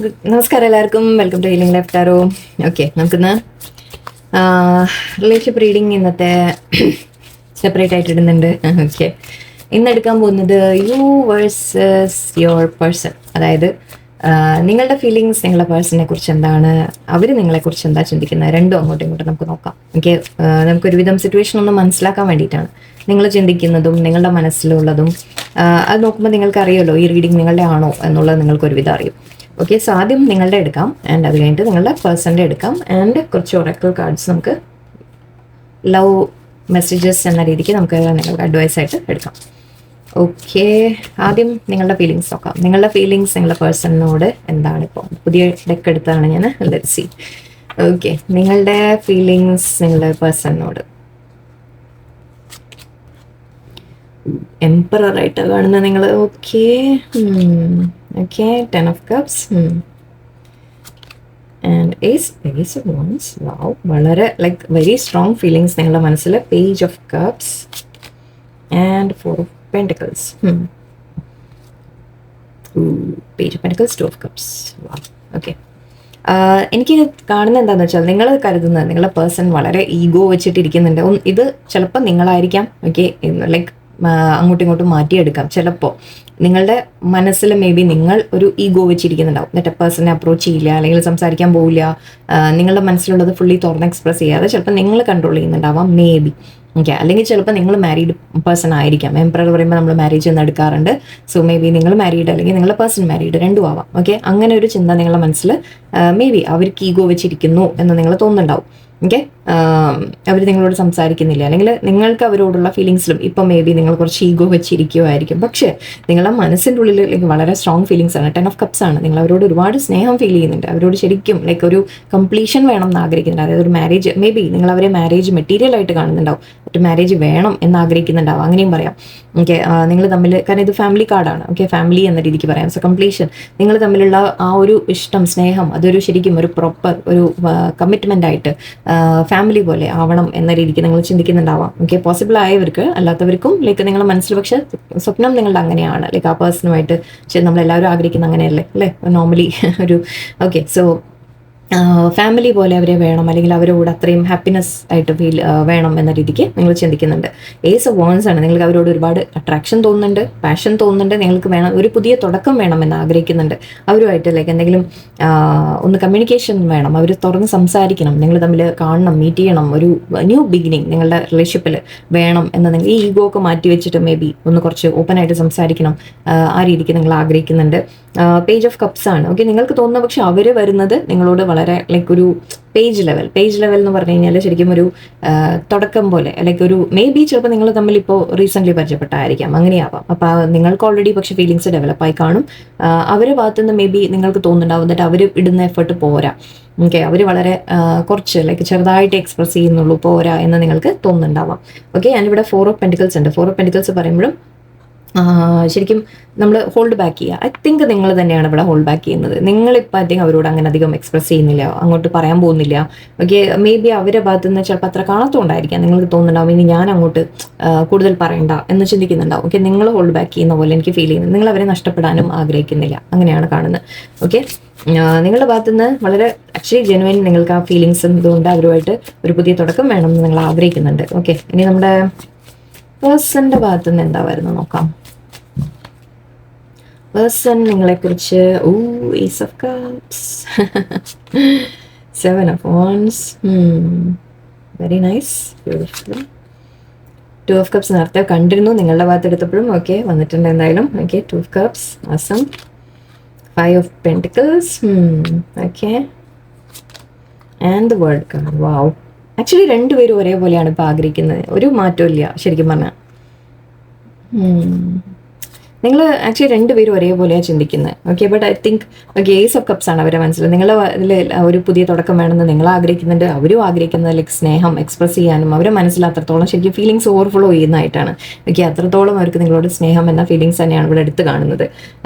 നമസ്കാരം എല്ലാവർക്കും, welcome to healing life tarot. Okay, നമുക്കിന്ന് റിലേഷൻഷിപ്പ് റീഡിങ് ഇന്നത്തെ സെപ്പറേറ്റ് ആയിട്ട് ഇടുന്നുണ്ട്. ഓക്കെ, ഇന്ന് എടുക്കാൻ പോകുന്നത് യു വേഴ്സസ് യുവർ പേഴ്സൺ. അതായത് നിങ്ങളുടെ ഫീലിങ്സ് നിങ്ങളുടെ പേഴ്സണിനെ കുറിച്ച് എന്താണ്, അവർ നിങ്ങളെക്കുറിച്ച് എന്താ ചിന്തിക്കുന്നത്, രണ്ടും അങ്ങോട്ടും ഇങ്ങോട്ടും നമുക്ക് നോക്കാം. ഓക്കെ, നമുക്കൊരുവിധം സിറ്റുവേഷൻ ഒന്ന് മനസ്സിലാക്കാൻ വേണ്ടിയിട്ടാണ്. നിങ്ങൾ ചിന്തിക്കുന്നതും നിങ്ങളുടെ മനസ്സിലുള്ളതും അത് നോക്കുമ്പോൾ നിങ്ങൾക്ക് അറിയുമല്ലോ ഈ റീഡിങ് നിങ്ങളുടെ ആണോ എന്നുള്ളത് നിങ്ങൾക്ക് ഒരുവിധം അറിയും. ഓക്കെ, സോ ആദ്യം നിങ്ങളുടെ എടുക്കാം, ആൻഡ് അത് കഴിഞ്ഞിട്ട് നിങ്ങളുടെ പേഴ്സൻ്റെ എടുക്കാം, ആൻഡ് കുറച്ച് ഒറാക്കിൾ കാർഡ്സ് നമുക്ക് ലവ് മെസ്സേജസ് എന്ന രീതിക്ക് നമുക്ക് നിങ്ങൾക്ക് അഡ്വൈസ് ആയിട്ട് എടുക്കാം. ഓക്കെ, ആദ്യം നിങ്ങളുടെ ഫീലിങ്സ് നോക്കാം. നിങ്ങളുടെ ഫീലിങ്സ് നിങ്ങളുടെ പേഴ്സണിനോട് എന്താണ്? ഇപ്പോൾ പുതിയ ഡെക്ക് എടുത്താണ് ഞാൻ. Let's see. ഓക്കെ, നിങ്ങളുടെ ഫീലിങ്സ് നിങ്ങളുടെ പേഴ്സണിനോട്. എംപറർ ആയിട്ട് കാണുന്നത് നിങ്ങൾ. Okay okay, 10 of cups and ace of wands. Wow, വളരെ ലൈക്ക് വെരി സ്ട്രോങ് ഫീലിങ്സ് നിങ്ങളുടെ മനസ്സിൽ. Page of cups and 4 of pentacles. Page of pentacles, 2 of cups. Wow, okay. എനിക്ക് കാണുന്നത് എന്താണെന്ന് വെച്ചാൽ, നിങ്ങൾ കരുതുന്നത് നിങ്ങളുടെ പേഴ്സൺ വളരെ ഈഗോ വെച്ചിട്ടിരിക്കുന്നുണ്ട്. ഇത് ചിലപ്പോൾ നിങ്ങളായിരിക്കാം. ഓക്കെ, ലൈക്ക് അങ്ങോട്ടും ഇങ്ങോട്ടും മാറ്റിയെടുക്കാം. ചിലപ്പോൾ നിങ്ങളുടെ മനസ്സിൽ മേ ബി നിങ്ങൾ ഒരു ഈഗോ വെച്ചിരിക്കുന്നുണ്ടാവും. എന്നിട്ട് പേഴ്സണെ അപ്രോച്ച് ചെയ്യില്ല, അല്ലെങ്കിൽ സംസാരിക്കാൻ പോവില്ല. നിങ്ങളുടെ മനസ്സിലുള്ളത് ഫുള്ളി തുറന്ന് എക്സ്പ്രസ് ചെയ്യാതെ ചിലപ്പോൾ നിങ്ങൾ കൺട്രോൾ ചെയ്യുന്നുണ്ടാവാം, മേ ബി. ഓക്കെ, അല്ലെങ്കിൽ ചിലപ്പോൾ നിങ്ങൾ മാരീഡ് പേഴ്സൺ ആയിരിക്കാം. എംപറർ പറയുമ്പോൾ നമ്മൾ മാരേജ് എന്ന് എടുക്കാറുണ്ട്. സോ മേ ബി നിങ്ങൾ മാരീഡ് അല്ലെങ്കിൽ നിങ്ങളുടെ പേഴ്സൺ മാരീഡ്, രണ്ടും ആവാം. ഓക്കെ, അങ്ങനെ ഒരു ചിന്ത നിങ്ങളുടെ മനസ്സിൽ മേ ബി അവർക്ക് ഈഗോ വെച്ചിരിക്കുന്നു എന്ന് നിങ്ങൾ തോന്നുന്നുണ്ടാവും. ഓക്കെ, അവർ നിങ്ങളോട് സംസാരിക്കുന്നില്ല, അല്ലെങ്കിൽ നിങ്ങൾക്ക് അവരോടുള്ള ഫീലിങ്സിലും ഇപ്പം മേ ബി നിങ്ങൾ കുറച്ച് ഈഗോ വെച്ചിരിക്കുമായിരിക്കും. പക്ഷേ നിങ്ങളുടെ മനസ്സിൻ്റെ ഉള്ളിൽ ലൈക്ക് വളരെ സ്ട്രോങ് ഫീലിങ്സ് ആണ്. 10 of cups ആണ്. നിങ്ങൾ അവരോട് ഒരുപാട് സ്നേഹം ഫീൽ ചെയ്യുന്നുണ്ട്. അവരോട് ശരിക്കും ലൈക്ക് ഒരു കംപ്ലീഷൻ വേണം എന്ന് ആഗ്രഹിക്കുന്നുണ്ട്. അതായത് ഒരു മാരേജ്, മേ ബി നിങ്ങൾ അവരെ മാരേജ് മെറ്റീരിയൽ ആയിട്ട് കാണുന്നുണ്ടാവും, ഒരു മാരേജ് വേണം എന്ന് ആഗ്രഹിക്കുന്നുണ്ടാവും, അങ്ങനെയും പറയാം. ഓക്കെ, നിങ്ങൾ തമ്മിൽ, കാരണം ഇത് ഫാമിലി കാർഡാണ്. ഓക്കെ, ഫാമിലി എന്ന രീതിക്ക് പറയാം. സോ കംപ്ലീഷൻ, നിങ്ങൾ തമ്മിലുള്ള ആ ഒരു ഇഷ്ടം, സ്നേഹം, അതൊരു ശരിക്കും ഒരു പ്രോപ്പർ ഒരു കമ്മിറ്റ്മെൻ്റ് ആയിട്ട് ഫാമിലി പോലെ ആവണം എന്ന രീതിക്ക് നിങ്ങൾ ചിന്തിക്കുന്നുണ്ടാവാം. ഓക്കെ, പോസിബിൾ ആയവർക്ക്, അല്ലാത്തവർക്കും ലൈക്ക് നിങ്ങളുടെ മനസ്സിൽ പക്ഷേ സ്വപ്നം നിങ്ങളുടെ അങ്ങനെയാണ്. ലൈക്ക് ആ പേഴ്സണുമായിട്ട് നമ്മളെല്ലാവരും ആഗ്രഹിക്കുന്ന അങ്ങനെയല്ലേ അല്ലേ നോർമലി ഒരു. ഓക്കെ, സോ ഫാമിലി പോലെ അവരെ വേണം, അല്ലെങ്കിൽ അവരുടെ കൂടെ അത്രയും ഹാപ്പിനെസ് ആയിട്ട് ഫീൽ വേണം എന്ന രീതിക്ക് നിങ്ങൾ ചിന്തിക്കുന്നുണ്ട്. ഏസ് ഓഫ് വാൻഡ്സ് ആണ്. നിങ്ങൾക്ക് അവരോട് ഒരുപാട് അട്രാക്ഷൻ തോന്നുന്നുണ്ട്, പാഷൻ തോന്നുന്നുണ്ട്. നിങ്ങൾക്ക് വേണം, ഒരു പുതിയ തുടക്കം വേണമെന്ന് ആഗ്രഹിക്കുന്നുണ്ട്. അവരുമായിട്ട് ലൈക്ക് എന്തെങ്കിലും ഒന്ന് കമ്മ്യൂണിക്കേഷൻ വേണം, അവർ തുറന്ന് സംസാരിക്കണം, നിങ്ങൾ തമ്മിൽ കാണണം, മീറ്റ് ചെയ്യണം, ഒരു ന്യൂ ബിഗിനിങ് നിങ്ങളുടെ റിലേഷൻഷിപ്പിൽ വേണം എന്ന് നിങ്ങൾ ഈ ഈഗോ ഒക്കെ മാറ്റി വെച്ചിട്ട് മേ ബി ഒന്ന് കുറച്ച് ഓപ്പൺ ആയിട്ട് സംസാരിക്കണം, ആ രീതിക്ക് നിങ്ങൾ ആഗ്രഹിക്കുന്നുണ്ട്. പേജ് ഓഫ് കപ്സ് ആണ്. ഓക്കെ, നിങ്ങൾക്ക് തോന്നുന്ന പക്ഷെ അവർ വരുന്നത് നിങ്ങളോട് വളരെ ലൈക്ക് ഒരു പേജ് ലെവൽ എന്ന് പറഞ്ഞു കഴിഞ്ഞാൽ ശരിക്കും ഒരു തുടക്കം പോലെ, ലൈക്ക് ഒരു മേ ബി ചിലപ്പോൾ നിങ്ങൾ തമ്മിൽ ഇപ്പോൾ റീസെൻ്റ്ലി പരിചയപ്പെട്ടായിരിക്കാം, അങ്ങനെയാവാം. അപ്പോൾ നിങ്ങൾക്ക് ഓൾറെഡി പക്ഷേ ഫീലിങ്സ് ഡെവലപ്പായി കാണും. അവരുടെ ഭാഗത്തുനിന്ന് മേ ബി നിങ്ങൾക്ക് തോന്നുന്നുണ്ടാവും എന്നിട്ട് അവർ ഇടുന്ന എഫേർട്ട് പോരാ. ഓക്കെ, അവർ വളരെ കുറച്ച് ലൈക്ക് ചെറുതായിട്ട് എക്സ്പ്രസ് ചെയ്യുന്നുള്ളൂ, പോരാ എന്ന് നിങ്ങൾക്ക് തോന്നുന്നുണ്ടാവാം. ഓക്കെ, ഞാനിവിടെ 4 of pentacles ഉണ്ട്. 4 of pentacles പറയുമ്പോഴും ശരിക്കും നമ്മൾ ഹോൾഡ് ബാക്ക് ചെയ്യുക. ഐ തിങ്ക് നിങ്ങൾ തന്നെയാണ് ഇവിടെ ഹോൾഡ് ബാക്ക് ചെയ്യുന്നത്. നിങ്ങളിപ്പോൾ ഐ തിങ്ക് അവരോട് അങ്ങനെ അധികം എക്സ്പ്രസ് ചെയ്യുന്നില്ല, അങ്ങോട്ട് പറയാൻ പോകുന്നില്ല. ഓക്കെ, മേ ബി അവരുടെ ഭാഗത്തു നിന്ന് ചിലപ്പോൾ അത്ര കാണാത്തതുകൊണ്ടായിരിക്കാം നിങ്ങൾക്ക് തോന്നുന്നുണ്ടാവും ഇനി ഞാൻ അങ്ങോട്ട് കൂടുതൽ പറയണ്ട എന്ന് ചിന്തിക്കുന്നുണ്ടാവും. ഓക്കെ, നിങ്ങൾ ഹോൾഡ് ബാക്ക് ചെയ്യുന്ന പോലെ എനിക്ക് ഫീൽ ചെയ്യുന്നത്. നിങ്ങൾ അവരെ നഷ്ടപ്പെടാനും ആഗ്രഹിക്കുന്നില്ല, അങ്ങനെയാണ് കാണുന്നത്. ഓക്കെ, നിങ്ങളുടെ ഭാഗത്തുനിന്ന് വളരെ ആക്ച്വലി ജെനുവൻ നിങ്ങൾക്ക് ആ ഫീലിങ്സും ഇതുകൊണ്ട് അവരുമായിട്ട് ഒരു പുതിയ തുടക്കം വേണമെന്ന് നിങ്ങൾ ആഗ്രഹിക്കുന്നുണ്ട്. ഓക്കെ, ഇനി നമ്മുടെ പേഴ്സൻ്റെ ഭാഗത്തുനിന്ന് എന്താ വരുന്നത് നോക്കാം. പേഴ്സൺ നിങ്ങളെക്കുറിച്ച് ace of cups, 7 of wands. Very nice, beautiful. 2 of cups നേരത്തെ കണ്ടിരുന്നു, നിങ്ങളുടെ ഭാഗത്ത് എടുത്തപ്പോഴും. ഓക്കെ, വന്നിട്ടുണ്ട് എന്തായാലും. Okay, 2 of cups, awesome. 5 of pentacles. Okay, and the word card. Wow, actually രണ്ടുപേരും ഒരേപോലെയാണ് ഇപ്പോൾ ആഗ്രഹിക്കുന്നത്, ഒരു മാറ്റവും ഇല്ല ശരിക്കും പറഞ്ഞാൽ. നിങ്ങൾ ആക്ച്വലി രണ്ടുപേരും ഒരേപോലെയാണ് ചിന്തിക്കുന്നത്. Okay, but I think ace of cups ആണ് അവരെ മനസ്സിൽ. നിങ്ങളുടെ ഇതിൽ ഒരു പുതിയ തുടക്കം വേണമെന്ന് നിങ്ങൾ ആഗ്രഹിക്കുന്നുണ്ട്, അവരും ആഗ്രഹിക്കുന്നത് ലൈക്ക് സ്നേഹം എക്സ്പ്രസ് ചെയ്യാനും അവരെ മനസ്സിൽ അത്രത്തോളം ശരിക്കും ഫീലിങ്സ് ഓവർഫ്ലോ ചെയ്യുന്നതായിട്ടാണ്. ഓക്കെ, അത്രത്തോളം അവർക്ക് നിങ്ങളോട് സ്നേഹം എന്ന ഫീലിങ്സ് തന്നെയാണ് ഇവിടെ എടുത്ത് കാണുന്നത്.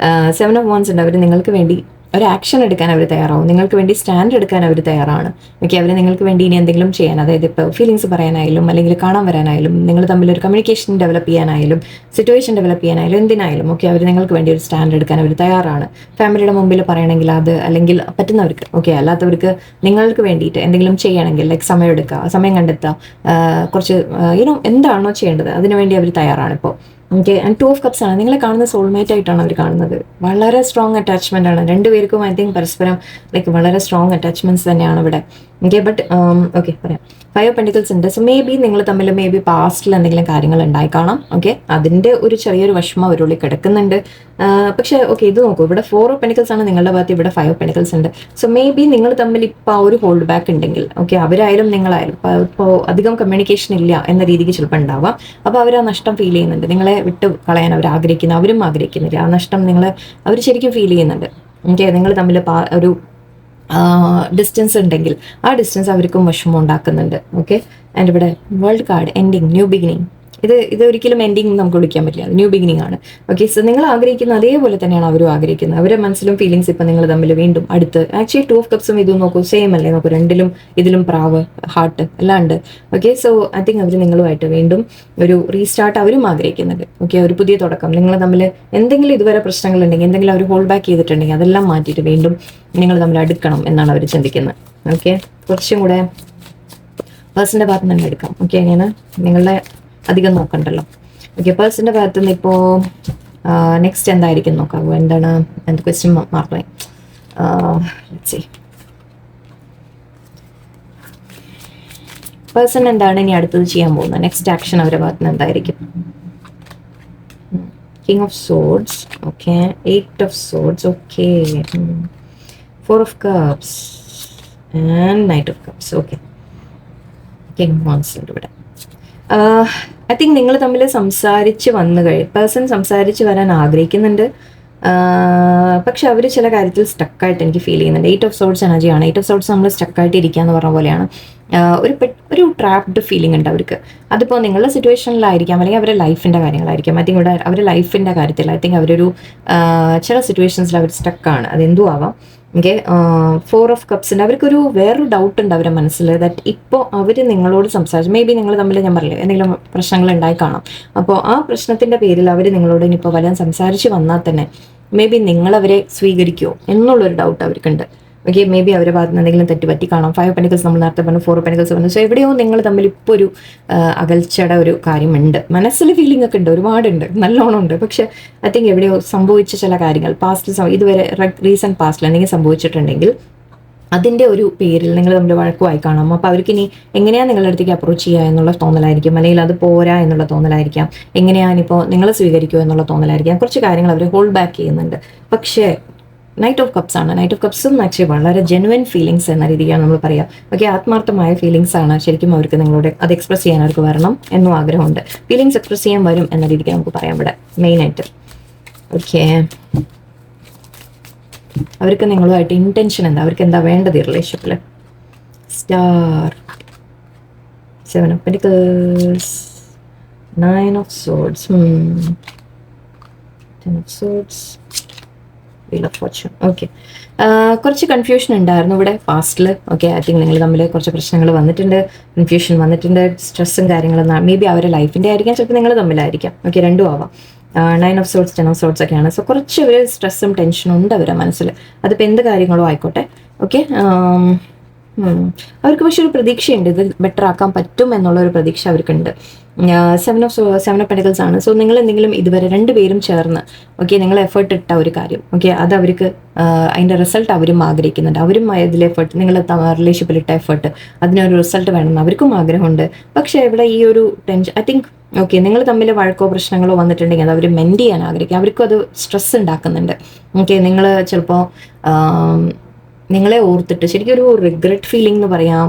7 of wands ഉണ്ട്. അവർ നിങ്ങൾക്ക് വേണ്ടി ഒരു ആക്ഷൻ എടുക്കാൻ അവർ തയ്യാറാവും, നിങ്ങൾക്ക് വേണ്ടി സ്റ്റാൻഡ് എടുക്കാൻ അവർ തയ്യാറാണ്. ഓക്കെ, അവർ നിങ്ങൾക്ക് വേണ്ടി ഇനി എന്തെങ്കിലും ചെയ്യാൻ, അതായത് ഇപ്പോൾ ഫീലിങ്സ് പറയാനായാലും അല്ലെങ്കിൽ കാണാൻ വരാനായാലും നിങ്ങൾ തമ്മിൽ ഒരു കമ്മ്യൂണിക്കേഷൻ ഡെവലപ്പ് ചെയ്യാനായാലും സിറ്റുവേഷൻ ഡെവലപ്പ് ചെയ്യാനായാലും എന്തിനായാലും ഓക്കെ, അവർ നിങ്ങൾക്ക് വേണ്ടി ഒരു സ്റ്റാൻഡ് എടുക്കാൻ അവർ തയ്യാറാണ്. ഫാമിലിയുടെ മുമ്പിൽ പറയണമെങ്കിൽ അത്, അല്ലെങ്കിൽ പറ്റുന്നവർക്ക് ഓക്കെ, അല്ലാത്തവർക്ക് നിങ്ങൾക്ക് വേണ്ടിയിട്ട് എന്തെങ്കിലും ചെയ്യണമെങ്കിൽ ലൈക്ക് സമയം എടുക്കുക, സമയം കണ്ടെത്തുക, കുറച്ച് എന്താണോ ചെയ്യേണ്ടത് അതിനുവേണ്ടി അവർ തയ്യാറാണ് ഇപ്പോൾ. ഓക്കെ, ആൻഡ് 2 ഓഫ് കപ്സ് ആണ് നിങ്ങളെ കാണുന്ന സോൾമേറ്റ് ആയിട്ടാണ് അവർ കാണുന്നത്. വളരെ സ്ട്രോങ് അറ്റാച്ച്മെന്റ് ആണ് രണ്ടുപേർക്കും. ഐ തിങ്ക് പരസ്പരം ലൈക്ക് വളരെ സ്ട്രോങ് അറ്റാച്ച്മെന്റ്സ് തന്നെയാണ് ഇവിടെ. ഓക്കെ, ബട്ട് ഓക്കെ പറയാം, 5 ഓഫ് പെന്റിക്കിൾസ് ഉണ്ട്. സോ മേ ബി നിങ്ങൾ തമ്മിൽ മേ ബി പാസ്റ്റിൽ എന്തെങ്കിലും കാര്യങ്ങൾ ഉണ്ടായി കാണാം. ഓക്കെ, അതിന്റെ ഒരു ചെറിയൊരു വിഷമം അവരുള്ളിൽ കിടക്കുന്നുണ്ട്. പക്ഷേ ഓക്കെ, ഇത് നോക്കൂ, ഇവിടെ 4 ഓഫ് പെന്റിക്കിൾസ് ആണ് നിങ്ങളുടെ ഭാഗത്ത്, ഇവിടെ 5 ഓഫ് പെന്റിക്കിൾസ് ഉണ്ട്. സോ മേ ബി നിങ്ങൾ തമ്മിൽ ഇപ്പോൾ ആ ഒരു ഹോൾഡ് ബാക്ക് ഉണ്ടെങ്കിൽ ഓക്കെ, അവരായാലും നിങ്ങളായാലും ഇപ്പോൾ അധികം കമ്മ്യൂണിക്കേഷൻ ഇല്ല എന്ന രീതിക്ക് ചിലപ്പോൾ ഉണ്ടാവാം. അപ്പോൾ അവർ ആ നഷ്ടം ഫീൽ ചെയ്യുന്നുണ്ട്, നിങ്ങളെ വിട്ട് കളയാൻ അവർ ആഗ്രഹിക്കുന്നു, അവരും ആഗ്രഹിക്കുന്നില്ല. ആ നഷ്ടം അവർ ശരിക്കും ഫീൽ ചെയ്യുന്നുണ്ട്. ഓക്കെ, നിങ്ങൾ തമ്മിൽ ഒരു ഡിസ്റ്റൻസ് ഉണ്ടെങ്കിൽ ആ ഡിസ്റ്റൻസ് അവർക്കും വിഷമം ഉണ്ടാക്കുന്നുണ്ട്. ഓക്കെ, ആൻഡ് ഇവിടെ world card, ending, new beginning. ഇത് ഒരിക്കലും എൻഡിങ് നമുക്ക് വിളിക്കാൻ പറ്റില്ല, ന്യൂ ബിഗിനിങ് ആണ്. ഓക്കെ, സോ നിങ്ങൾ ആഗ്രഹിക്കുന്ന അതേപോലെ തന്നെയാണ് അവരും ആഗ്രഹിക്കുന്നത്. അവരുടെ മനസ്സിലും ഫീലിങ്സ് ഇപ്പം നിങ്ങൾ തമ്മിൽ വീണ്ടും അടുത്ത്. ആക്ച്വലി 2 ഓഫ് കപ്സും ഇതും നോക്കൂ, സെയിം അല്ലേ, നോക്കൂ, രണ്ടിലും ഇതിലും പ്രാവ്, ഹാർട്ട് എല്ലാം ഉണ്ട്. ഓക്കെ, സോ ഐ തിങ്ക് അവർ നിങ്ങളുമായിട്ട് വീണ്ടും ഒരു റീസ്റ്റാർട്ട് അവരും ആഗ്രഹിക്കുന്നുണ്ട്. ഓക്കെ, ഒരു പുതിയ തുടക്കം. നിങ്ങൾ തമ്മിൽ എന്തെങ്കിലും ഇതുവരെ പ്രശ്നങ്ങൾ ഉണ്ടെങ്കിൽ, എന്തെങ്കിലും അവർ ഹോൾഡ് ബാക്ക് ചെയ്തിട്ടുണ്ടെങ്കിൽ അതെല്ലാം മാറ്റിയിട്ട് വീണ്ടും നിങ്ങൾ തമ്മിൽ അടുക്കണം എന്നാണ് അവർ ചിന്തിക്കുന്നത്. ഓക്കെ, കുറച്ചും കൂടെ പേഴ്സൻ്റെ ഭാഗത്ത് നിന്ന് എടുക്കാം. ഓക്കെ, അങ്ങനെ നിങ്ങളുടെ അധികം നോക്കണ്ടല്ലോ. ഓക്കെ, പേഴ്സൻ്റെ ഭാഗത്തു നിന്ന് ഇപ്പോൾ നെക്സ്റ്റ് എന്തായിരിക്കും നോക്കാവോ, എന്താണ് എന്ത് ക്വസ്റ്റ്യൻ മാർക്കായി പേഴ്സൺ എന്താണ് ഇനി അടുത്തത് ചെയ്യാൻ പോകുന്നത്, നെക്സ്റ്റ് ആക്ഷൻ അവരുടെ ഭാഗത്ത് നിന്ന് എന്തായിരിക്കും? King of swords, okay, 8 of swords, okay, 4 of cups and knight of cups. Okay, king wands ഉണ്ട് ഇവിടെ. ഐ തിങ്ക് നിങ്ങൾ തമ്മിൽ സംസാരിച്ച് വന്നു പേഴ്സൺ സംസാരിച്ച് വരാൻ ആഗ്രഹിക്കുന്നുണ്ട്. പക്ഷെ അവർ ചില കാര്യത്തിൽ സ്റ്റക്കായിട്ട് എനിക്ക് ഫീൽ ചെയ്യുന്നുണ്ട്. 8 ഓഫ് സോർഡ്സ് എനർജിയാണ്. 8 ഓഫ് സോർഡ്സ് നമ്മൾ സ്റ്റക്കായിട്ട് ഇരിക്കുക എന്ന് പറഞ്ഞ പോലെയാണ്. ഒരു ട്രാപ്ഡ് ഫീലിംഗ് ഉണ്ട് അവർക്ക്. അതിപ്പോൾ നിങ്ങളുടെ സിറ്റുവേഷനിലായിരിക്കാം, അല്ലെങ്കിൽ അവരുടെ ലൈഫിൻ്റെ കാര്യങ്ങളായിരിക്കാം. ഐ തിങ്ക് ഇവിടെ അവരുടെ ലൈഫിൻ്റെ കാര്യത്തിൽ ഐ തിങ്ക് അവരൊരു ചില സിറ്റുവേഷൻസിൽ അവർ സ്റ്റക്കാണ്. അതെന്തും ആവാം. ഓക്കെ, 4 ഓഫ് കപ്സിൻ്റെ അവർക്കൊരു വേറൊരു ഡൗട്ട് ഉണ്ട് അവരുടെ മനസ്സിൽ, ദാറ്റ് ഇപ്പോൾ അവർ നിങ്ങളോട് സംസാരിച്ചു, മേ ബി നിങ്ങൾ തമ്മിൽ ഞാൻ പറയില്ല എന്തെങ്കിലും പ്രശ്നങ്ങൾ ഉണ്ടായി കാണാം. അപ്പോൾ ആ പ്രശ്നത്തിൻ്റെ പേരിൽ അവർ നിങ്ങളോട് ഇനിയിപ്പോൾ വരാൻ സംസാരിച്ച് വന്നാൽ തന്നെ മേ ബി നിങ്ങളവരെ സ്വീകരിക്കുമോ എന്നുള്ളൊരു ഡൗട്ട് അവർക്കുണ്ട്. ഓക്കെ, മേ ബി അവരുടെ ഭാഗത്ത് നിന്ന് എന്തെങ്കിലും തെറ്റുപറ്റി കാണാം. 5 പെനിക്കൽസ് നമ്മൾ നേരത്തെ പറഞ്ഞു, 4 പെനിക്കൽസ് പറഞ്ഞു. സോ എവിടെയോ നിങ്ങൾ തമ്മിൽ ഇപ്പോൾ ഒരു അകൽച്ചയുടെ ഒരു കാര്യമുണ്ട്. മനസ്സിൽ ഫീലിംഗ് ഒക്കെ ഉണ്ട്, ഒരുപാടുണ്ട്, നല്ലോണം ഉണ്ട്. പക്ഷെ ഐ തിങ്ക് എവിടെയോ സംഭവിച്ച ചില കാര്യങ്ങൾ പാസ്റ്റിൽ, ഇതുവരെ റീസെൻറ്റ് പാസ്റ്റിൽ എന്തെങ്കിലും സംഭവിച്ചിട്ടുണ്ടെങ്കിൽ അതിൻ്റെ ഒരു പേരിൽ നിങ്ങൾ തമ്മിൽ വഴക്കുമായി കാണാം. അപ്പോൾ അവർക്ക് ഇനി എങ്ങനെയാണ് നിങ്ങളുടെ അടുത്തേക്ക് അപ്രോച്ച് ചെയ്യുക എന്നുള്ള തോന്നലായിരിക്കും, അല്ലെങ്കിൽ അത് പോരാ എന്നുള്ള തോന്നലായിരിക്കാം, എങ്ങനെയാണിപ്പോൾ നിങ്ങൾ സ്വീകരിക്കുമോ എന്നുള്ള തോന്നലായിരിക്കാം. കുറച്ച് കാര്യങ്ങൾ അവർ ഹോൾഡ് ബാക്ക് ചെയ്യുന്നുണ്ട്. പക്ഷേ നൈറ്റ് ഓഫ് കപ്സ് ആണ്. നൈറ്റ് ഓഫ് കപ്സും ആക്ച്വലി വളരെ ജെനുവൻ ഫീലിങ്സ് എന്ന രീതിയാണ് നമ്മൾ പറയുക. ഓക്കെ, ആത്മാർത്ഥമായ ഫീലിങ്സ് ആണ് ശരിക്കും അവർക്ക് നിങ്ങളോട് അത് എക്സ്പ്രസ് ചെയ്യാൻ അവർക്ക് വരണം എന്നും ആഗ്രഹമുണ്ട്. ഫീലിങ്സ് എക്സ്പ്രസ് ചെയ്യാൻ വരും എന്ന രീതിക്ക് നമുക്ക് പറയാം ഇവിടെ മെയിനായിട്ട്. ഓക്കെ, അവർക്ക് നിങ്ങളുമായിട്ട് ഇൻറ്റൻഷൻ എന്താ, അവർക്ക് എന്താ വേണ്ടത് ഈ റിലേഷൻഷിപ്പിൽ? Star, 7 of pentacles, 9 of swords, 10 of swords, wheel of Fortune. Okay, കുറച്ച് കൺഫ്യൂഷൻ ഉണ്ടായിരുന്നു ഇവിടെ പാസ്റ്റിൽ. ഓക്കെ, ഐ തിങ്ക് നിങ്ങൾ തമ്മിൽ കുറച്ച് പ്രശ്നങ്ങൾ വന്നിട്ടുണ്ട്, കൺഫ്യൂഷൻ വന്നിട്ടുണ്ട്, സ്ട്രെസ്സും കാര്യങ്ങളും മേ ബി അവരുടെ ലൈഫിൻ്റെ ആയിരിക്കാം, ചിലപ്പോൾ നിങ്ങൾ തമ്മിലായിരിക്കാം. ഓക്കെ, രണ്ടും ആവാം. 9 ഓഫ് സോർട്സ്, 10 ഓഫ് സോർട്സ് ഒക്കെയാണ്. സോ കുറച്ച് ഒരു സ്ട്രെസ്സും ടെൻഷനും ഉണ്ട് അവരുടെ മനസ്സിൽ. അതിപ്പോൾ എന്ത് കാര്യങ്ങളോ ആയിക്കോട്ടെ. ഓക്കെ, അവർക്ക് പക്ഷെ ഒരു പ്രതീക്ഷയുണ്ട്, ഇത് ബെറ്റർ ആക്കാൻ പറ്റും എന്നുള്ള ഒരു പ്രതീക്ഷ അവർക്കുണ്ട്. 7 ഓഫ് പെന്റിക്കിൾസ് ആണ്. സോ നിങ്ങൾ എന്തെങ്കിലും ഇതുവരെ രണ്ടുപേരും ചേർന്ന് ഓക്കെ നിങ്ങൾ എഫേർട്ട് ഇട്ട ഒരു കാര്യം ഓക്കെ, അത് അവർക്ക് അതിൻ്റെ റിസൾട്ട് അവരും ആഗ്രഹിക്കുന്നുണ്ട്. അവരും അതിൽ എഫേർട്ട്, നിങ്ങൾ റിലേഷൻഷിപ്പിൽ ഇട്ട എഫേർട്ട് അതിനൊരു റിസൾട്ട് വേണമെന്ന് അവർക്കും ആഗ്രഹമുണ്ട്. പക്ഷേ ഇവിടെ ഈ ഒരു ടെൻഷൻ ഐ തിങ്ക് ഓക്കെ, നിങ്ങൾ തമ്മിൽ വഴക്കോ പ്രശ്നങ്ങളോ വന്നിട്ടുണ്ടെങ്കിൽ അത് അവർ മെൻഡ് ചെയ്യാൻ ആഗ്രഹിക്കും. അവർക്കും അത് സ്ട്രെസ് ഉണ്ടാക്കുന്നുണ്ട്. ഓക്കെ, നിങ്ങൾ ചിലപ്പോൾ നിങ്ങളെ ഓർത്തിട്ട് ശരിക്കും ഒരു റിഗ്രറ്റ് ഫീലിംഗ് എന്ന് പറയാം.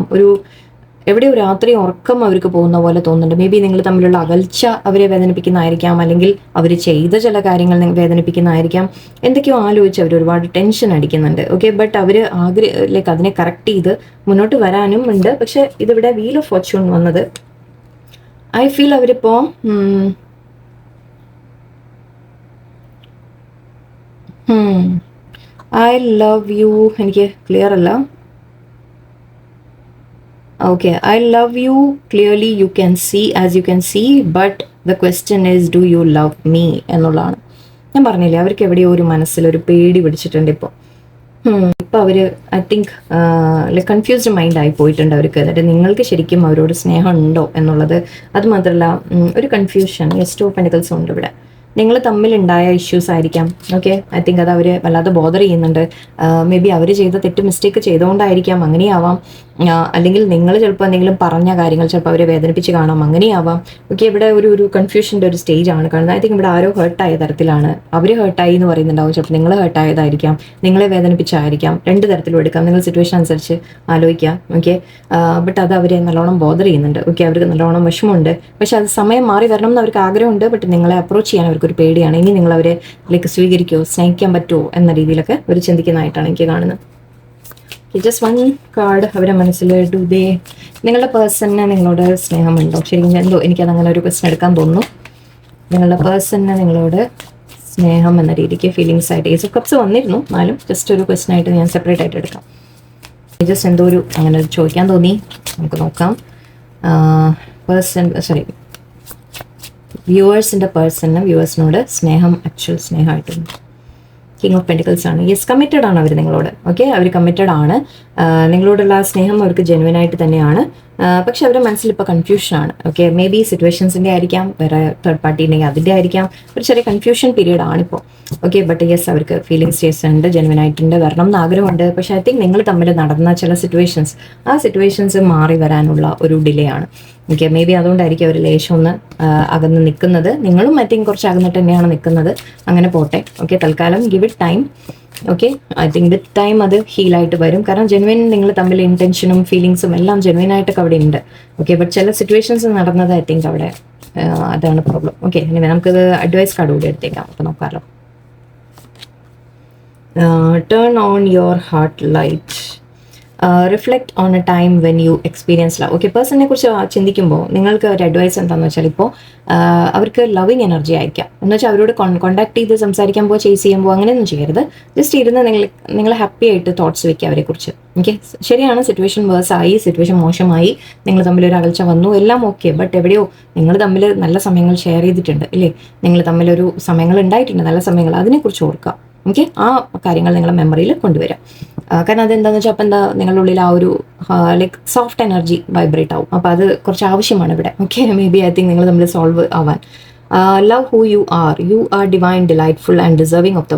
എവിടെയോ രാത്രി ഉറക്കം അവർക്ക് പോകുന്ന പോലെ തോന്നുന്നുണ്ട്. മേ ബി നിങ്ങൾ തമ്മിലുള്ള അകൽച്ച അവരെ വേദനിപ്പിക്കുന്നതായിരിക്കാം, അല്ലെങ്കിൽ അവർ ചെയ്ത ചില കാര്യങ്ങൾ വേദനിപ്പിക്കുന്നതായിരിക്കാം. എന്തൊക്കെയോ ആലോചിച്ച് അവർ ഒരുപാട് ടെൻഷൻ അടിക്കുന്നുണ്ട്. ഓക്കെ, ബട്ട് അവർ ലൈക്ക് അതിനെ കറക്റ്റ് ചെയ്ത് മുന്നോട്ട് വരാനും ഉണ്ട്. പക്ഷെ ഇതിവിടെ വീൽ ഓഫ് ഫോർച്യൂൺ വന്നത് ഐ ഫീൽ അവരിപ്പോൾ ഐ ലവ് യു, എനിക്ക് ക്ലിയർ അല്ല. Okay, I love you clearly you can see, as you can see, but the question is do you love me എന്നുള്ളതാണ്. ഞാൻ പറഞ്ഞില്ലേ, അവർക്ക് എവിടെയോ ഒരു മനസ്സിലൊരു പേടി പിടിച്ചിട്ടുണ്ട് ഇപ്പോൾ. ഇപ്പോൾ അവർ I think like confused mind ആയി പോയിട്ടുണ്ട് അവർക്ക്. എന്നിട്ട് നിങ്ങൾക്ക് ശരിക്കും അവരോട് സ്നേഹം ഉണ്ടോ എന്നുള്ളത്, അത് മാത്രമല്ല ഒരു കൺഫ്യൂഷൻ, ടു ഓഫ് പെന്റിക്കിൾസ് ഉണ്ട് ഇവിടെ. നിങ്ങൾ തമ്മിലുണ്ടായ ഇഷ്യൂസ് ആയിരിക്കാം. ഓക്കെ, ഐ തിങ്ക് അത് അവർ വല്ലാതെ ബോദർ ചെയ്യുന്നുണ്ട്. മേ ബി അവർ ചെയ്ത തെറ്റ് മിസ്റ്റേക്ക് ചെയ്തുകൊണ്ടായിരിക്കാം, അങ്ങനെയാവാം. അല്ലെങ്കിൽ നിങ്ങൾ ചിലപ്പോൾ എന്തെങ്കിലും പറഞ്ഞ കാര്യങ്ങൾ ചിലപ്പോൾ അവരെ വേദനിപ്പിച്ച് കാണാം, അങ്ങനെയാവാം. ഓക്കെ, ഇവിടെ ഒരു കൺഫ്യൂഷൻ്റെ ഒരു സ്റ്റേജ് ആണ് കാണുന്നത്. ഐ തിങ്ക് ഇവിടെ ആരോ ഹേർട്ടായ തരത്തിലാണ്. അവർ ഹേർട്ടായി എന്ന് പറയുന്നുണ്ടാവും, ചിലപ്പോൾ നിങ്ങൾ ഹേർട്ടായതായിരിക്കാം, നിങ്ങളെ വേദനിപ്പിച്ചായിരിക്കാം. രണ്ട് തരത്തിലും എടുക്കാം, നിങ്ങൾ സിറ്റുവേഷൻ അനുസരിച്ച് ആലോചിക്കാം. ഓക്കെ, ബട്ട് അത് അവരെ നല്ലോണം ബോദർ ചെയ്യുന്നുണ്ട്. ഓക്കെ, അവർക്ക് നല്ലോണം വിഷമമുണ്ട്. പക്ഷെ അത് സമയം മാറി വരണം എന്ന് അവർക്ക് ആഗ്രഹമുണ്ട്. ബട്ട് നിങ്ങളെ അപ്രോച്ച് ചെയ്യാൻ അവർക്കൊരു പേടിയാണ്. ഇനി നിങ്ങൾ അവരെ ലൈക്ക് സ്വീകരിക്കുമോ, സ്നേഹിക്കാൻ പറ്റുമോ എന്ന രീതിയിലൊക്കെ അവർ ചിന്തിക്കുന്നതായിട്ടാണ് എനിക്ക് കാണുന്നത്. ജസ്റ്റ് വൺ കാർഡ് അവരെ മനസ്സിൽ. ഡു ദേ, നിങ്ങളുടെ പേഴ്സണിന് നിങ്ങളോട് സ്നേഹമുണ്ടോ? ശരിക്കും എന്തോ എനിക്കതങ്ങനെ ഒരു ക്വസ്റ്റൻ എടുക്കാൻ തോന്നുന്നു. നിങ്ങളുടെ പേഴ്സണിന് നിങ്ങളോട് സ്നേഹം എന്ന രീതിക്ക് ഫീലിങ്സ് ആയിട്ട് ഏസ് ഓഫ് കപ്സ് വന്നിരുന്നു, എന്നാലും ജസ്റ്റ് ഒരു ക്വസ്റ്റൻ ആയിട്ട് ഞാൻ സെപ്പറേറ്റ് ആയിട്ട് എടുക്കാം. ജസ്റ്റ് എന്തോ ഒരു അങ്ങനെ ചോദിക്കാൻ തോന്നി. നമുക്ക് നോക്കാം. വ്യൂവേഴ്സിനോട് സ്നേഹം, ആക്ച്വൽ സ്നേഹമായിട്ടുണ്ട്. കിങ് ഓഫ് പെന്റിക്കിൾസ് ആണ്. യെസ്, കമ്മിറ്റഡ് ആണ് അവർ നിങ്ങളോട്. ഓക്കെ, അവർ കമ്മിറ്റഡ് ആണ്. നിങ്ങളോടുള്ള ആ സ്നേഹം അവർക്ക് ജെന്യുവൻ ആയിട്ട് തന്നെയാണ്. പക്ഷെ അവരുടെ മനസ്സിൽ ഇപ്പോൾ കൺഫ്യൂഷനാണ്. ഓക്കെ, മേ ബി സിറ്റുവേഷൻസിൻ്റെ ആയിരിക്കാം, വേറെ തേർഡ് പാർട്ടി ഉണ്ടെങ്കിൽ അതിൻ്റെ ആയിരിക്കാം. ഒരു ചെറിയ കൺഫ്യൂഷൻ പീരീഡ് ആണിപ്പോൾ. ഓക്കെ, ബട്ട് യെസ്, അവർക്ക് ഫീലിങ്സ് ഉണ്ട്, ജെന്യുവൻ ആയിട്ടുണ്ട്, വരണം എന്ന് ആഗ്രഹമുണ്ട്. പക്ഷേ ഐ തിങ്ക് നിങ്ങൾ തമ്മിൽ നടന്ന ചില ആ സിറ്റുവേഷൻസ് മാറി വരാനുള്ള ഒരു ഡിലേ ആണ്. ഓക്കെ, മേ ബി അതുകൊണ്ടായിരിക്കും അവർ ലേശം ഒന്ന് അകന്ന് നിൽക്കുന്നത്. നിങ്ങളും ഐ തിങ്ക് കുറച്ച് അകന്നിട്ട് തന്നെയാണ് നിൽക്കുന്നത്. അങ്ങനെ പോട്ടെ. ഓക്കെ, തൽക്കാലം give it time. Okay, I think with time അത് ഹീലായിട്ട് വരും. കാരണം ജെനുവിൻ നിങ്ങൾ തമ്മിൽ ഇൻറ്റൻഷനും ഫീലിങ്സും എല്ലാം ജെനുവിൻ ആയിട്ടൊക്കെ അവിടെ ഉണ്ട്. ഓക്കെ, ബട്ട് ചില സിറ്റുവേഷൻസ് നടന്നത് ഐ തിങ്ക് അവിടെ അതാണ് പ്രോബ്ലം. ഓക്കെ, ഇനി നമുക്കത് അഡ്വൈസ് കാർഡ് കൂടി എടുത്തേക്കാം. അപ്പോൾ നോക്കാമല്ലോ. Turn on your heart light. Reflect on a time when you experience love. Okay, പേഴ്സണിനെ കുറിച്ച് ചിന്തിക്കുമ്പോൾ നിങ്ങൾക്ക് ഒരു അഡ്വൈസ് എന്താണെന്ന് വെച്ചാൽ, ഇപ്പോൾ അവർക്ക് ലവിങ് എനർജി അയക്കാം. എന്ന് വെച്ചാൽ അവരോട് കോൺടാക്ട് ചെയ്ത് സംസാരിക്കാൻ പോകുക, ചേസ് ചെയ്യുമ്പോൾ അങ്ങനെയൊന്നും ചെയ്യരുത്. ജസ്റ്റ് ഇരുന്ന് നിങ്ങൾ ഹാപ്പി ആയിട്ട് തോട്ട്സ് വെക്കുക അവരെക്കുറിച്ച്. ഓക്കെ, ശരിയാണ്, സിറ്റുവേഷൻ വേഴ്സ് ആയി, സിറ്റുവേഷൻ മോശമായി, നിങ്ങൾ തമ്മിൽ ഒരു അകൽച്ച വന്നു, എല്ലാം ഓക്കെ. ബട്ട് എവിടെയോ നിങ്ങൾ തമ്മിൽ നല്ല സമയങ്ങൾ ഷെയർ ചെയ്തിട്ടുണ്ട് ഇല്ലേ, നിങ്ങൾ തമ്മിലൊരു സമയങ്ങൾ ഉണ്ടായിട്ടുണ്ട്, നല്ല സമയങ്ങൾ, അതിനെക്കുറിച്ച് ഓർക്കുക. ഓക്കെ, ആ കാര്യങ്ങൾ നിങ്ങളുടെ മെമ്മറിയിൽ കൊണ്ടുവരാം. കാരണം അതെന്താണെന്ന് വെച്ചാൽ അപ്പം നിങ്ങളുടെ ഉള്ളിൽ ആ ഒരു ലൈക്ക് സോഫ്റ്റ് എനർജി വൈബ്രേറ്റ് ആവും. അപ്പോൾ അത് കുറച്ച് ആവശ്യമാണ് ഇവിടെ. Okay, may be I think നിങ്ങൾ തമ്മിൽ സോൾവ് ആവാൻ. Love who you are divine, delightful and deserving of the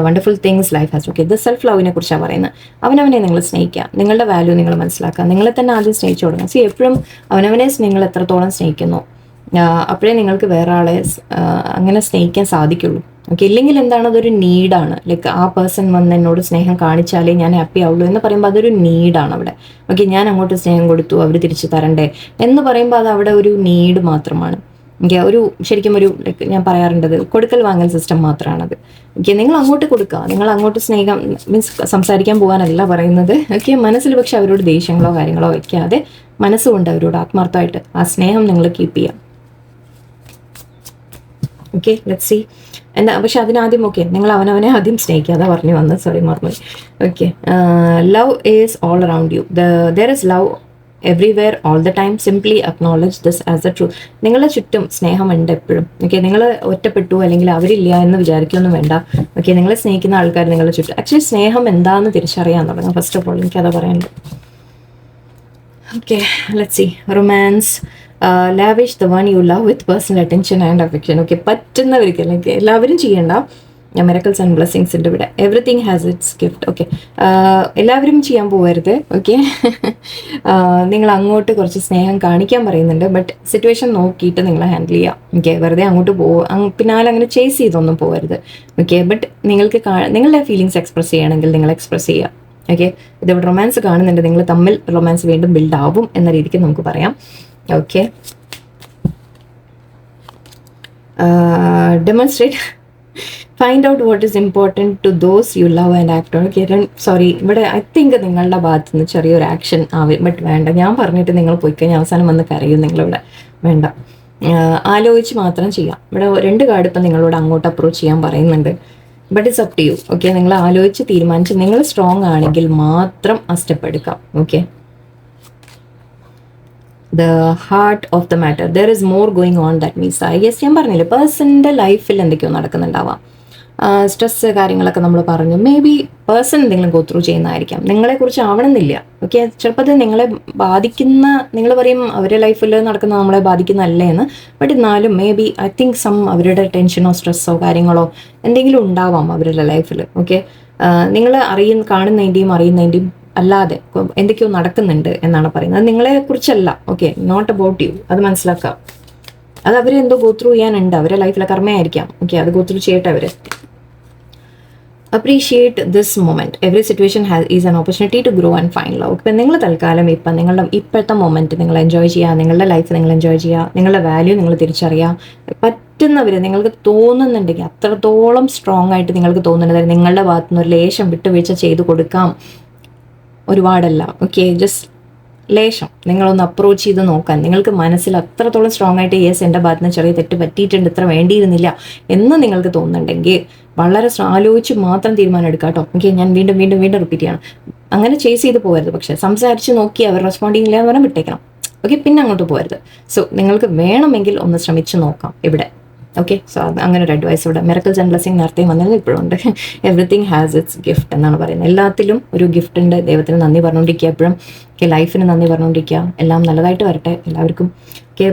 wonderful things life has. Okay, ഇത് സെൽഫ് ലവിനെ കുറിച്ചാണ് പറയുന്നത്. അവനവനെ നിങ്ങൾ സ്നേഹിക്കുക, നിങ്ങളുടെ വാല്യൂ നിങ്ങൾ മനസ്സിലാക്കുക, നിങ്ങളെ തന്നെ ആദ്യം സ്നേഹിച്ചു തുടങ്ങുക. സി, എപ്പോഴും അവനവനെ നിങ്ങൾ എത്രത്തോളം സ്നേഹിക്കുന്നു അപ്പോഴേ നിങ്ങൾക്ക് വേറെ ആളെ അങ്ങനെ സ്നേഹിക്കാൻ സാധിക്കുള്ളൂ. ഓക്കെ, ഇല്ലെങ്കിൽ എന്താണ്, അതൊരു നീഡാണ്. ലൈക്ക് ആ പേഴ്സൺ വന്ന് എന്നോട് സ്നേഹം കാണിച്ചാലേ ഞാൻ ഹാപ്പി ആവുള്ളൂ എന്ന് പറയുമ്പോൾ അതൊരു നീഡാണ് അവിടെ. ഓക്കെ, ഞാൻ അങ്ങോട്ട് സ്നേഹം കൊടുത്തു, അവർ തിരിച്ചു തരണ്ടേ എന്ന് പറയുമ്പോൾ അത് അവിടെ ഒരു നീഡ് മാത്രമാണ്. ഓക്കെ, ശരിക്കും ഒരു ലൈക്ക് ഞാൻ പറയാറുണ്ടത് കൊടുക്കൽ വാങ്ങൽ സിസ്റ്റം മാത്രമാണത്. ഓക്കെ, നിങ്ങൾ അങ്ങോട്ട് കൊടുക്കുക, നിങ്ങൾ അങ്ങോട്ട് സ്നേഹം മീൻസ് സംസാരിക്കാൻ പോകാനല്ല പറയുന്നത്. ഓക്കെ, മനസ്സിൽ പക്ഷെ അവരോട് ദേഷ്യങ്ങളോ കാര്യങ്ങളോ വയ്ക്കാതെ മനസ്സുകൊണ്ട് അവരോട് ആത്മാർത്ഥമായിട്ട് ആ സ്നേഹം നിങ്ങൾ കീപ്പ് ചെയ്യാം. ഓക്കെ, ലെറ്റ്സ് സീ എന്താ. പക്ഷെ അതിനാദ്യം ഓക്കെ, നിങ്ങൾ അവനവനെ ആദ്യം സ്നേഹിക്കുക. അതാ പറഞ്ഞു വന്നത്, സോറി മറന്നുപോയി. Okay, love is all around U. There is love everywhere all the time. Simply acknowledge this as the truth. നിങ്ങളുടെ ചുറ്റും സ്നേഹമുണ്ട് എപ്പോഴും. ഓക്കെ, നിങ്ങൾ ഒറ്റപ്പെട്ടു അല്ലെങ്കിൽ അവരില്ല എന്ന് വിചാരിക്കൊന്നും വേണ്ട. ഓക്കെ, നിങ്ങളെ സ്നേഹിക്കുന്ന ആൾക്കാർ നിങ്ങളുടെ ചുറ്റും. ആക്ച്വലി സ്നേഹം എന്താണെന്ന് തിരിച്ചറിയാൻ തുടങ്ങും. ഫസ്റ്റ് ഓഫ് ഓൾ എനിക്കതാ പറയാനുണ്ട്. Okay, let's see. Romance. Lavish the one you love with personal attention and affection. Okay, പറ്റുന്നവർക്ക് അല്ലെങ്കിൽ എല്ലാവരും ചെയ്യേണ്ട. മിറക്കിൾസ് ആൻഡ് ബ്ലെസ്സിങ്സ് ഉണ്ട് ഇവിടെ. Everything has its gift. Okay, എല്ലാവരും ചെയ്യാൻ പോകരുത്. ഓക്കെ, നിങ്ങൾ അങ്ങോട്ട് കുറച്ച് സ്നേഹം കാണിക്കാൻ പറയുന്നുണ്ട്. ബട്ട് സിറ്റുവേഷൻ നോക്കിയിട്ട് നിങ്ങൾ ഹാൻഡിൽ ചെയ്യാം. ഓക്കെ, വെറുതെ അങ്ങോട്ട് പിന്നാലെ അങ്ങനെ ചേസ് ചെയ്തൊന്നും പോകരുത്. ഓക്കെ, ബട്ട് നിങ്ങൾക്ക് നിങ്ങളുടെ ഫീലിങ്സ് എക്സ്പ്രസ് ചെയ്യണമെങ്കിൽ നിങ്ങൾ എക്സ്പ്രസ് ചെയ്യുക. ഓക്കെ, ഇതിവിടെ റൊമാൻസ് കാണുന്നുണ്ട്. നിങ്ങൾ തമ്മിൽ റൊമാൻസ് വീണ്ടും ബിൽഡ് ആവും എന്ന രീതിക്ക് നമുക്ക് പറയാം. Okay, demonstrate. Find out what is important to those you love and act on. Okay, sorry, ഇവിടെ ഐ തിങ്ക് നിങ്ങളുടെ ഭാഗത്ത് നിന്ന് ചെറിയൊരു ആക്ഷൻ ആവും. ബട്ട് വേണ്ട, ഞാൻ പറഞ്ഞിട്ട് നിങ്ങൾ പോയി കഴിഞ്ഞാൽ അവസാനം വന്ന് കരയും നിങ്ങളിവിടെ. വേണ്ട, ആലോചിച്ച് മാത്രം ചെയ്യാം. ഇവിടെ 2 കാർഡ് ഇപ്പം നിങ്ങളോട് അങ്ങോട്ട് അപ്രോച്ച് ചെയ്യാൻ പറയുന്നുണ്ട്. But it's up to you. Okay, നിങ്ങൾ ആലോചിച്ച് തീരുമാനിച്ച് നിങ്ങൾ സ്ട്രോങ് ആണെങ്കിൽ മാത്രം ആ സ്റ്റെപ്പ് എടുക്കാം. Okay, the heart of the matter, there is more going on. That means I guess ഞാൻ പറഞ്ഞില്ലേ, പേഴ്സണിൻ്റെ ലൈഫിൽ എന്തൊക്കെയോ നടക്കുന്നുണ്ടാവാം. സ്ട്രെസ്സ് കാര്യങ്ങളൊക്കെ നമ്മൾ പറഞ്ഞു. മേ ബി പേഴ്സൺ എന്തെങ്കിലും ഗോ ത്രൂ ചെയ്യുന്നതായിരിക്കാം, നിങ്ങളെക്കുറിച്ച് ആവണമെന്നില്ല. ഓക്കെ, ചിലപ്പോൾ അത് നിങ്ങളെ ബാധിക്കുന്ന, നിങ്ങൾ പറയും അവരുടെ ലൈഫിൽ നടക്കുന്ന നമ്മളെ ബാധിക്കുന്നതല്ലേ എന്ന്. ബട്ട് എന്നാലും മേ ബി ഐ തിങ്ക് അവരുടെ ടെൻഷനോ സ്ട്രെസ്സോ കാര്യങ്ങളോ എന്തെങ്കിലും ഉണ്ടാവാം അവരുടെ ലൈഫിൽ. ഓക്കെ, നിങ്ങൾ കാണുന്നതിൻ്റെയും അറിയുന്നതിൻ്റെയും അല്ലാതെ എന്തൊക്കെയോ നടക്കുന്നുണ്ട് എന്നാണ് പറയുന്നത്. അത് നിങ്ങളെക്കുറിച്ചല്ല. Okay, not about you. അത് മനസ്സിലാക്കാം. അത് അവരെന്തോ ഗോ ത്രൂ ചെയ്യാനുണ്ട്, അവരുടെ ലൈഫിലെ കർമ്മയായിരിക്കാം. ഓക്കെ, അത് ഗോ ത്രൂ ചെയ്യട്ടെ അവർ. Appreciate this moment. Every situation is an opportunity to grow and find love. ഇപ്പം നിങ്ങൾ തൽക്കാലം ഇപ്പം നിങ്ങളുടെ ഇപ്പോഴത്തെ മൊമെൻറ്റ് നിങ്ങൾ എൻജോയ് ചെയ്യുക, നിങ്ങളുടെ ലൈഫ് നിങ്ങൾ എൻജോയ് ചെയ്യുക, നിങ്ങളുടെ വാല്യൂ നിങ്ങൾ തിരിച്ചറിയുക. പറ്റുന്നവർ നിങ്ങൾക്ക് തോന്നുന്നുണ്ടെങ്കിൽ, അത്രത്തോളം സ്ട്രോങ് ആയിട്ട് നിങ്ങൾക്ക് തോന്നുന്നത് നിങ്ങളുടെ ഭാഗത്തുനിന്ന് ഒരു ലേശം വിട്ടുവീഴ്ച ചെയ്ത് കൊടുക്കാം. ഒരുപാടല്ല. ഓക്കെ, ജസ്റ്റ് ലേശം നിങ്ങളൊന്ന് അപ്രോച്ച് ചെയ്ത് നോക്കാൻ. നിങ്ങൾക്ക് മനസ്സിൽ അത്രത്തോളം സ്ട്രോങ് ആയിട്ട് യെസ് എൻ്റെ ഭാഗത്ത് നിന്ന് ചെറിയ തെറ്റ് പറ്റിയിട്ടുണ്ട്, ഇത്ര വേണ്ടിയിരുന്നില്ല എന്ന് നിങ്ങൾക്ക് തോന്നുന്നുണ്ടെങ്കിൽ വളരെ ആലോചിച്ച് മാത്രം തീരുമാനം എടുക്കാം കേട്ടോ. ഓക്കെ, ഞാൻ വീണ്ടും വീണ്ടും വീണ്ടും റിപ്പീറ്റ് ചെയ്യണം. അങ്ങനെ ചേസ് ചെയ്ത് പോകരുത്. പക്ഷേ സംസാരിച്ച് നോക്കി അവർ റെസ്പോണ്ടിങ് ഇല്ല എന്ന് പറഞ്ഞാൽ വിട്ടേക്കണം. ഓക്കെ, പിന്നെ അങ്ങോട്ട് പോകരുത്. സോ നിങ്ങൾക്ക് വേണമെങ്കിൽ ഒന്ന് ശ്രമിച്ച് നോക്കാം ഇവിടെ. ഓക്കെ, സോ അങ്ങനെ ഒരു അഡ്വൈസ് ഇവിടെ. മിറക്കിൾസ് ആൻഡ് ബ്ലെസ്സിങ് നേരത്തെയും വന്നത് ഇപ്പോഴും ഉണ്ട്. എവറിത്തിങ് ഹാസ് ഇറ്റ്സ് ഗിഫ്റ്റ് എന്നാണ് പറയുന്നത്. എല്ലാത്തിലും ഒരു ഗിഫ്റ്റ് ഉണ്ട്. ദൈവത്തിന് നന്ദി പറഞ്ഞുകൊണ്ടിരിക്കുക എപ്പോഴും. ലൈഫിന് നന്ദി പറഞ്ഞുകൊണ്ടിരിക്കുക. എല്ലാം നല്ലതായിട്ട് വരട്ടെ എല്ലാവർക്കും.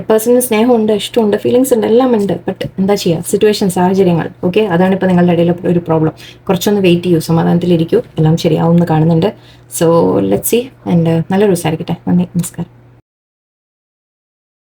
പേഴ്സണൽ സ്നേഹമുണ്ട്, ഇഷ്ടമുണ്ട്, ഫീലിങ്സ് ഉണ്ട്, എല്ലാം ഉണ്ട്. ബട്ട് എന്താ ചെയ്യുക, സിറ്റുവേഷൻ, സാഹചര്യങ്ങൾ. ഓക്കെ, അതാണ് ഇപ്പോൾ നിങ്ങളുടെ ഇടയിൽ ഒരു പ്രോബ്ലം. കുറച്ചൊന്ന് വെയിറ്റ് ചെയ്യൂ, സമാധാനത്തിലിരിക്കൂ, എല്ലാം ശരിയാവും എന്ന് കാണുന്നുണ്ട്. So let's see. ആൻഡ് നല്ലൊരു ദിവസമായിരിക്കട്ടെ. നന്ദി, നമസ്കാരം.